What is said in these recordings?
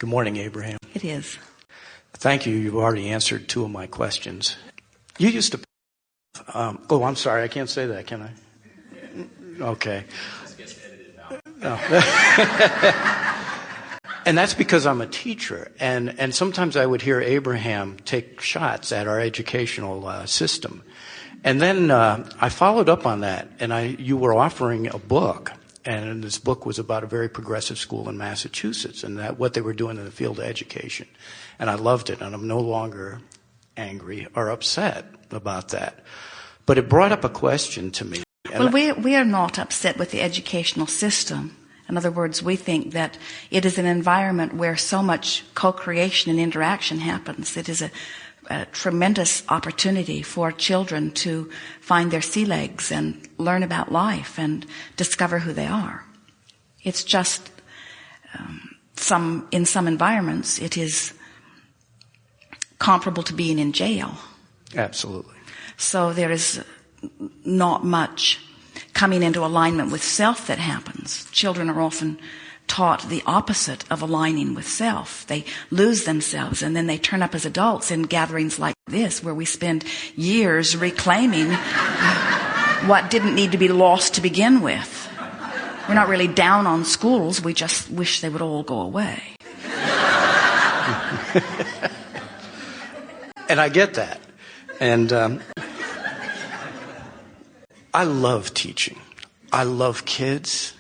Good morning, Abraham. It is. Thank you. You've already answered two of my questions. You used to... I'm sorry. I can't say that, can I? Okay. This gets edited out. And that's because I'm a teacher. And sometimes I would hear Abraham take shots at our educational system. And then I followed up on that, and you were offering a book. And this book was about a very progressive school in Massachusetts and what they were doing in the field of education. And I loved it, and I'm no longer angry or upset about that. But it brought up a question to me. Well, we are not upset with the educational system. In other words, we think that it is an environment where so much co-creation and interaction happens. It is a tremendous opportunity for children to find their sea legs and learn about life and discover who they are. It's just in some environments it is comparable to being in jail. Absolutely. So there is not much coming into alignment with self that happens. Children are often taught the opposite of aligning with self. They lose themselves, and then they turn up as adults in gatherings like this, where we spend years reclaiming what didn't need to be lost to begin with. We're not really down on schools. We just wish they would all go away. And I get that. And I love teaching. I love kids.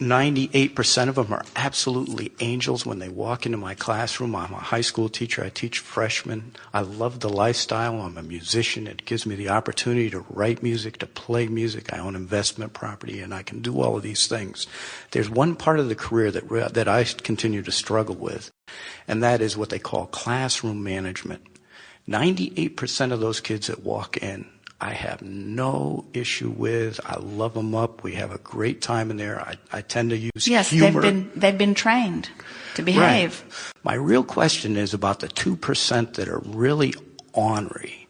98% of them are absolutely angels when they walk into my classroom. I'm a high school teacher. I teach freshmen. I love the lifestyle. I'm a musician. It gives me the opportunity to write music, to play music. I own investment property, and I can do all of these things. There's one part of the career that I continue to struggle with, and that is what they call classroom management. 98% of those kids that walk in, I have no issue with. I love them up. We have a great time in there. I tend to use humor. Yes, they've been trained to behave. Right. My real question is about the 2% that are really ornery,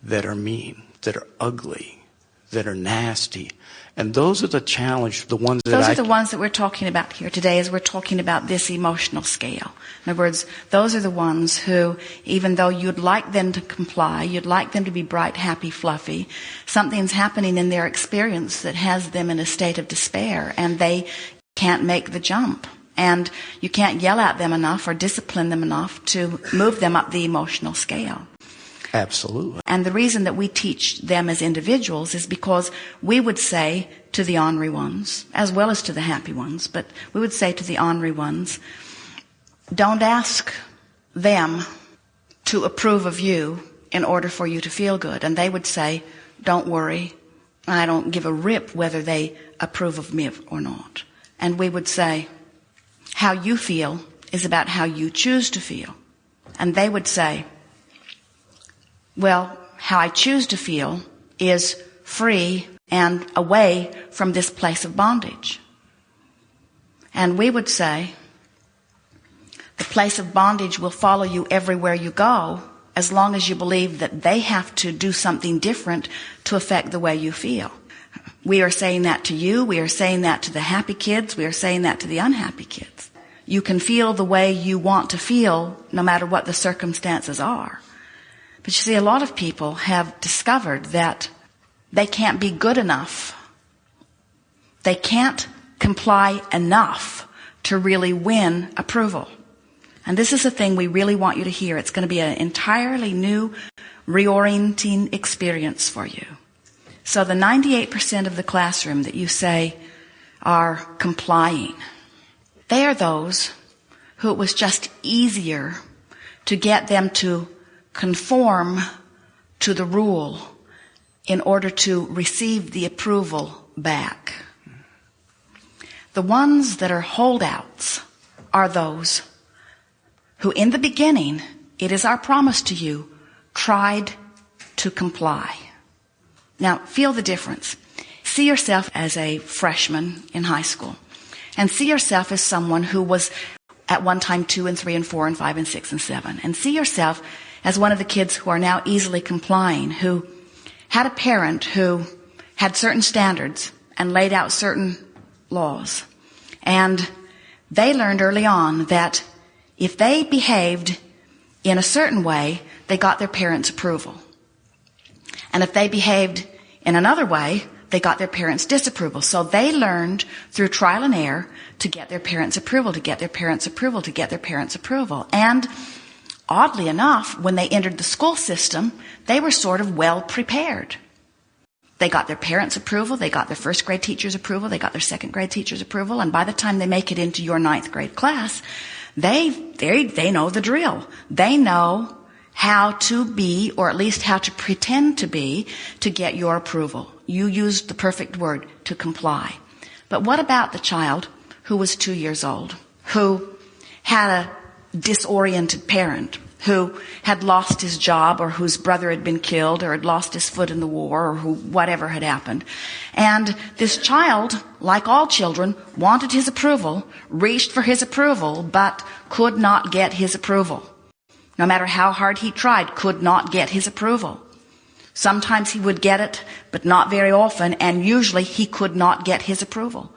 that are mean, that are ugly, that are nasty. And those are the challenge, the ones that Those are the ones that we're talking about here today as we're talking about this emotional scale. In other words, those are the ones who, even though you'd like them to comply, you'd like them to be bright, happy, fluffy, something's happening in their experience that has them in a state of despair, and they can't make the jump. And you can't yell at them enough or discipline them enough to move them up the emotional scale. Absolutely. And the reason that we teach them as individuals is because we would say to the ornery ones, as well as to the happy ones, but we would say to the ornery ones, don't ask them to approve of you in order for you to feel good. And they would say, don't worry, I don't give a rip whether they approve of me or not. And we would say, how you feel is about how you choose to feel. And they would say, well, how I choose to feel is free and away from this place of bondage. And we would say, the place of bondage will follow you everywhere you go as long as you believe that they have to do something different to affect the way you feel. We are saying that to you. We are saying that to the happy kids. We are saying that to the unhappy kids. You can feel the way you want to feel no matter what the circumstances are. But you see, a lot of people have discovered that they can't be good enough. They can't comply enough to really win approval. And this is the thing we really want you to hear. It's going to be an entirely new reorienting experience for you. So the 98% of the classroom that you say are complying, they are those who it was just easier to get them to conform to the rule in order to receive the approval back. The ones that are holdouts are those who in the beginning, it is our promise to you, tried to comply. Now, feel the difference. See yourself as a freshman in high school, and see yourself as someone who was at one time 2 and 3 and 4 and 5 and 6 and 7, and see yourself as one of the kids who are now easily complying, who had a parent who had certain standards and laid out certain laws. And they learned early on that if they behaved in a certain way, they got their parents' approval. And if they behaved in another way, they got their parents' disapproval. So they learned through trial and error to get their parents' approval, to get their parents' approval, to get their parents' approval. And oddly enough, when they entered the school system, they were sort of well prepared. They got their parents' approval, they got their first grade teacher's approval, they got their second grade teacher's approval, and by the time they make it into your ninth grade class, they know the drill. They know how to be, or at least how to pretend to be, to get your approval. You used the perfect word, to comply. But what about the child who was 2 years old, who had a disoriented parent, who had lost his job, or whose brother had been killed, or had lost his foot in the war, or whatever had happened? And this child, like all children, wanted his approval, reached for his approval, but could not get his approval. No matter how hard he tried, could not get his approval. Sometimes he would get it, but not very often, and usually he could not get his approval.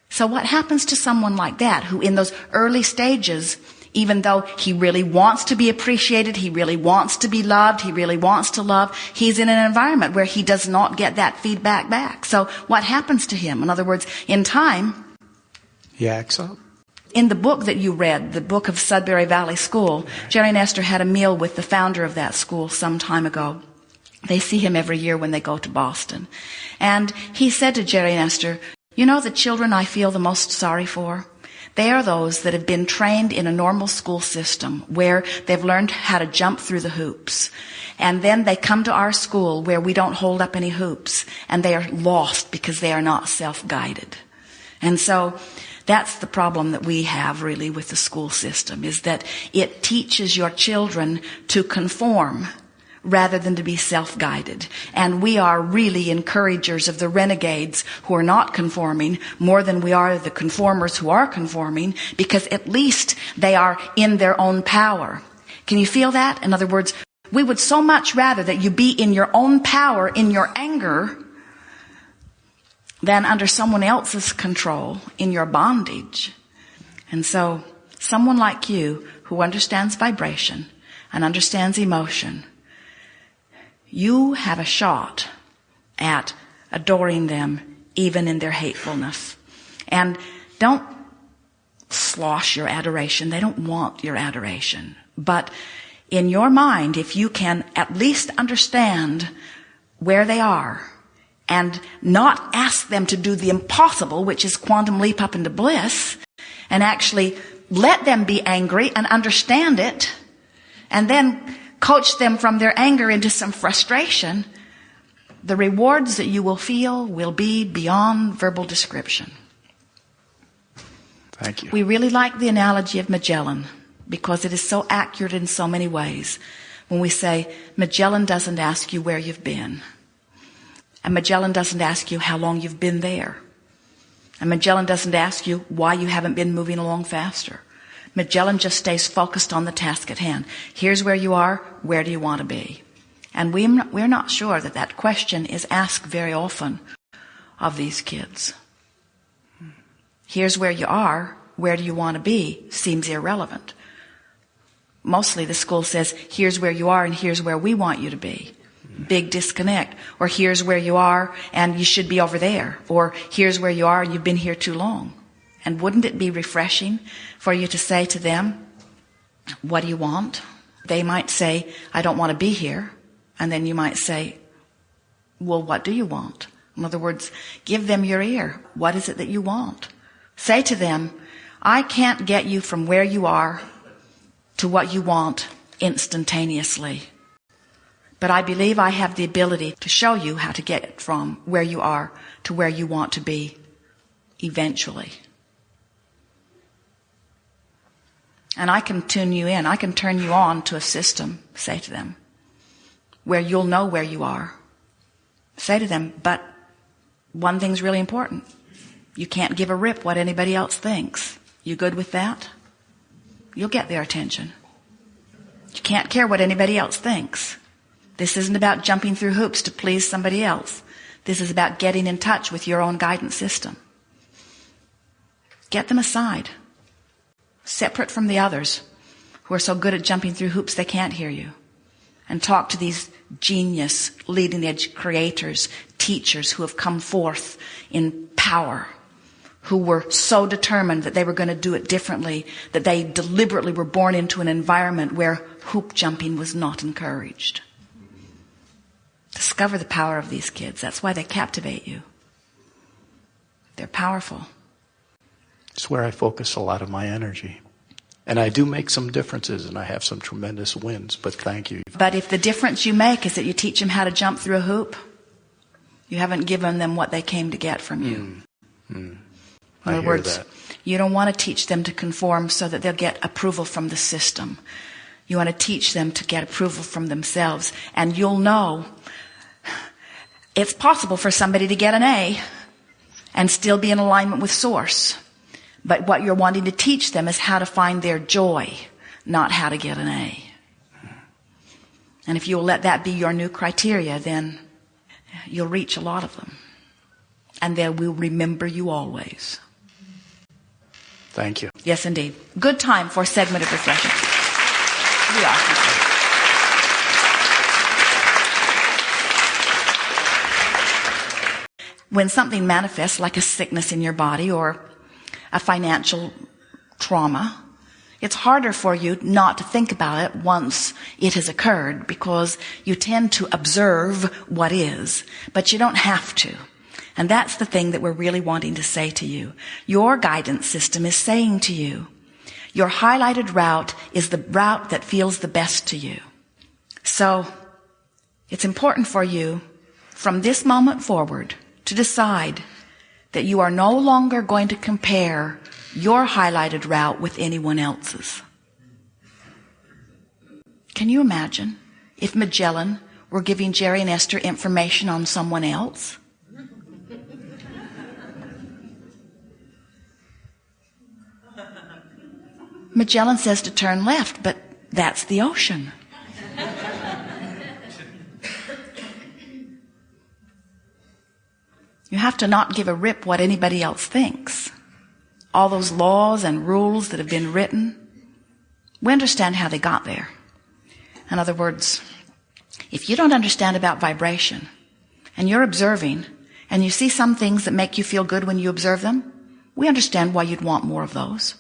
So what happens to someone like that, who in those early stages, even though he really wants to be appreciated, he really wants to be loved, he really wants to love, he's in an environment where he does not get that feedback back. So what happens to him? In other words, in time, he acts up. In the book that you read, the book of Sudbury Valley School, Jerry Nestor had a meal with the founder of that school some time ago. They see him every year when they go to Boston. And he said to Jerry Nestor, "You know the children I feel the most sorry for? They are those that have been trained in a normal school system where they've learned how to jump through the hoops. And then they come to our school where we don't hold up any hoops, and they are lost because they are not self-guided." And so that's the problem that we have really with the school system, is that it teaches your children to conform rather than to be self-guided. And we are really encouragers of the renegades who are not conforming more than we are the conformers who are conforming, because at least they are in their own power. Can you feel that? In other words, we would so much rather that you be in your own power, in your anger, than under someone else's control, in your bondage. And so, someone like you, who understands vibration and understands emotion, you have a shot at adoring them even in their hatefulness. And don't slosh your adoration. They don't want your adoration. But in your mind, if you can at least understand where they are, and not ask them to do the impossible, which is quantum leap up into bliss, and actually let them be angry and understand it, and then coach them from their anger into some frustration, the rewards that you will feel will be beyond verbal description. Thank you. We really like the analogy of Magellan because it is so accurate in so many ways. When we say, Magellan doesn't ask you where you've been. And Magellan doesn't ask you how long you've been there. And Magellan doesn't ask you why you haven't been moving along faster. Magellan just stays focused on the task at hand. Here's where you are. Where do you want to be? And we're not sure that that question is asked very often of these kids. Here's where you are. Where do you want to be? Seems irrelevant. Mostly the school says, here's where you are and here's where we want you to be. Big disconnect. Or here's where you are and you should be over there. Or here's where you are and you've been here too long. And wouldn't it be refreshing for you to say to them, what do you want? They might say, I don't want to be here. And then you might say, well, what do you want? In other words, give them your ear. What is it that you want? Say to them, I can't get you from where you are to what you want instantaneously. But I believe I have the ability to show you how to get from where you are to where you want to be eventually. And I can tune you in. I can turn you on to a system, say to them, where you'll know where you are. Say to them, but one thing's really important. You can't give a rip what anybody else thinks. You good with that? You'll get their attention. You can't care what anybody else thinks. This isn't about jumping through hoops to please somebody else. This is about getting in touch with your own guidance system. Get them aside. separate from the others who are so good at jumping through hoops they can't hear you. And talk to these genius, leading edge creators, teachers who have come forth in power, who were so determined that they were going to do it differently, that they deliberately were born into an environment where hoop jumping was not encouraged. Discover the power of these kids. That's why they captivate you. They're powerful. It's where I focus a lot of my energy. And I do make some differences, and I have some tremendous wins, but thank you. But if the difference you make is that you teach them how to jump through a hoop, you haven't given them what they came to get from you. In other words, you don't want to teach them to conform so that they'll get approval from the system. You want to teach them to get approval from themselves. And you'll know it's possible for somebody to get an A and still be in alignment with Source. But what you're wanting to teach them is how to find their joy, not how to get an A. And if you'll let that be your new criteria, then you'll reach a lot of them. And they will remember you always. Thank you. Yes, indeed. Good time for a segment of reflection. We are. When something manifests like a sickness in your body or a financial trauma, it's harder for you not to think about it once it has occurred because you tend to observe what is, but you don't have to. And that's the thing that we're really wanting to say to you. Your guidance system is saying to you, your highlighted route is the route that feels the best to you. So it's important for you from this moment forward to decide that you are no longer going to compare your highlighted route with anyone else's. Can you imagine if Magellan were giving Jerry and Esther information on someone else? Magellan says to turn left, but that's the ocean. You have to not give a rip what anybody else thinks. All those laws and rules that have been written, we understand how they got there. In other words, if you don't understand about vibration, and you're observing, and you see some things that make you feel good when you observe them, we understand why you'd want more of those.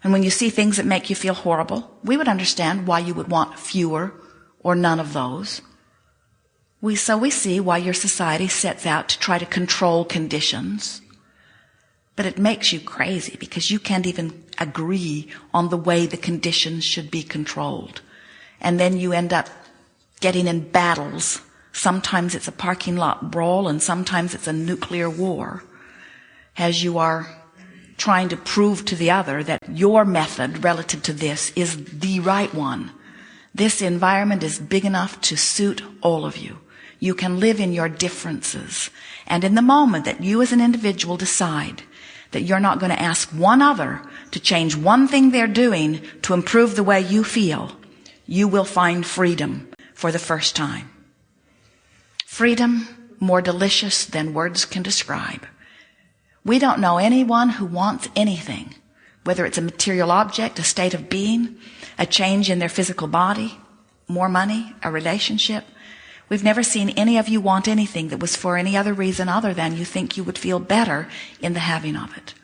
And when you see things that make you feel horrible, we would understand why you would want fewer or none of those. We see why your society sets out to try to control conditions. But it makes you crazy because you can't even agree on the way the conditions should be controlled. And then you end up getting in battles. Sometimes it's a parking lot brawl and sometimes it's a nuclear war. As you are trying to prove to the other that your method relative to this is the right one. This environment is big enough to suit all of you. You can live in your differences. And in the moment that you as an individual decide that you're not going to ask one other to change one thing they're doing to improve the way you feel, you will find freedom for the first time. Freedom more delicious than words can describe. We don't know anyone who wants anything, whether it's a material object, a state of being, a change in their physical body, more money, a relationship. We've never seen any of you want anything that was for any other reason other than you think you would feel better in the having of it.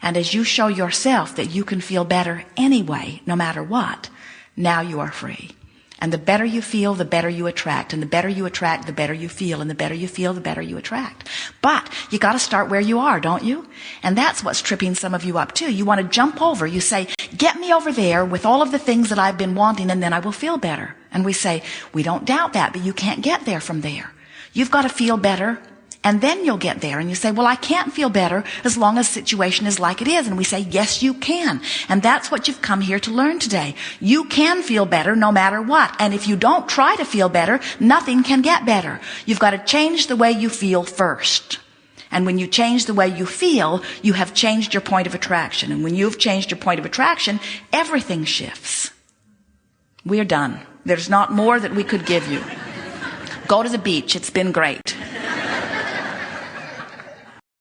And as you show yourself that you can feel better anyway, no matter what, now you are free. And the better you feel, the better you attract. And the better you attract, the better you feel. And the better you feel, the better you attract. But you got to start where you are, don't you? And that's what's tripping some of you up too. You want to jump over. You say, get me over there with all of the things that I've been wanting and then I will feel better. And we say, we don't doubt that, but you can't get there from there. You've got to feel better and then you'll get there. And you say, well, I can't feel better as long as the situation is like it is. And we say, yes, you can. And that's what you've come here to learn today. You can feel better no matter what. And if you don't try to feel better, nothing can get better. You've got to change the way you feel first. And when you change the way you feel, you have changed your point of attraction. And when you've changed your point of attraction, everything shifts. We are done. There's not more that we could give you. Go to the beach. It's been great.